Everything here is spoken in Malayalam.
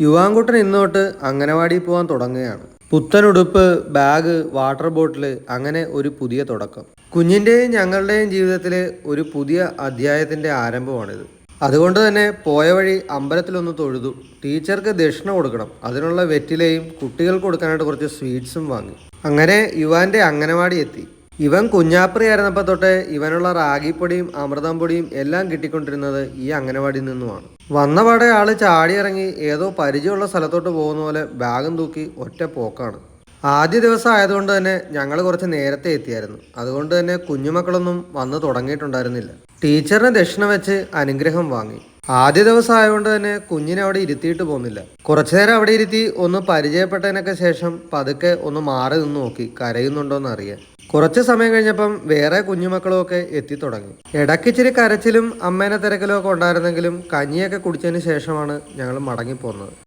യുവാങ്കുട്ടൻ ഇന്ന് തൊട്ട് അംഗനവാടിയിൽ പോകാൻ തുടങ്ങുകയാണ്. പുത്തൻ ഉടുപ്പ്, ബാഗ്, വാട്ടർ ബോട്ടിൽ, അങ്ങനെ ഒരു പുതിയ തുടക്കം. കുഞ്ഞിൻ്റെയും ഞങ്ങളുടെയും ജീവിതത്തിലെ ഒരു പുതിയ അധ്യായത്തിൻ്റെ ആരംഭമാണിത്. അതുകൊണ്ട് തന്നെ പോയ വഴി അമ്പലത്തിലൊന്ന് തൊഴുതു. ടീച്ചർക്ക് ദക്ഷിണ കൊടുക്കണം, അതിനുള്ള വെറ്റിലയും കുട്ടികൾക്ക് കൊടുക്കാനായിട്ട് കുറച്ച് സ്വീറ്റ്സും വാങ്ങി. അങ്ങനെ യുവാൻ്റെ അംഗനവാടി എത്തി. ഇവൻ കുഞ്ഞാപ്രി ആയിരുന്നപ്പോൾ തൊട്ടേ ഇവനുള്ള റാഗിപ്പൊടിയും അമൃതം പൊടിയും എല്ലാം കിട്ടിക്കൊണ്ടിരുന്നത് ഈ അംഗനവാടിയിൽ നിന്നുമാണ്. വന്നപാടെ ആള് ചാടിയിറങ്ങി ഏതോ പരിചയമുള്ള സ്ഥലത്തോട്ട് പോകുന്ന പോലെ ബാഗും തൂക്കി ഒറ്റ പോക്കാണ്. ആദ്യ ദിവസം ആയതുകൊണ്ട് തന്നെ ഞങ്ങൾ കുറച്ച് നേരത്തെ എത്തിയായിരുന്നു. അതുകൊണ്ട് തന്നെ കുഞ്ഞുമക്കളൊന്നും വന്ന് തുടങ്ങിയിട്ടുണ്ടായിരുന്നില്ല. ടീച്ചറിനെ ദക്ഷിണ വെച്ച് അനുഗ്രഹം വാങ്ങി. ആദ്യ ദിവസം ആയതുകൊണ്ട് തന്നെ കുഞ്ഞിനെ അവിടെ ഇരുത്തിയിട്ട് പോകുന്നില്ല. കുറച്ചു നേരം അവിടെ ഇരുത്തി ഒന്ന് പരിചയപ്പെട്ടതിനൊക്കെ ശേഷം പതുക്കെ ഒന്ന് മാറി നിന്ന് നോക്കി കരയുന്നുണ്ടോന്ന് അറിയാൻ. കുറച്ച് സമയം കഴിഞ്ഞപ്പം വേറെ കുഞ്ഞുമക്കളും ഒക്കെ എത്തിത്തുടങ്ങി. ഇടയ്ക്കിച്ചിരി കരച്ചിലും അമ്മേനെ തിരക്കലും ഒക്കെ ഉണ്ടായിരുന്നെങ്കിലും കഞ്ഞിയൊക്കെ കുടിച്ചതിന് ശേഷമാണ് ഞങ്ങൾ മടങ്ങിപ്പോന്നത്.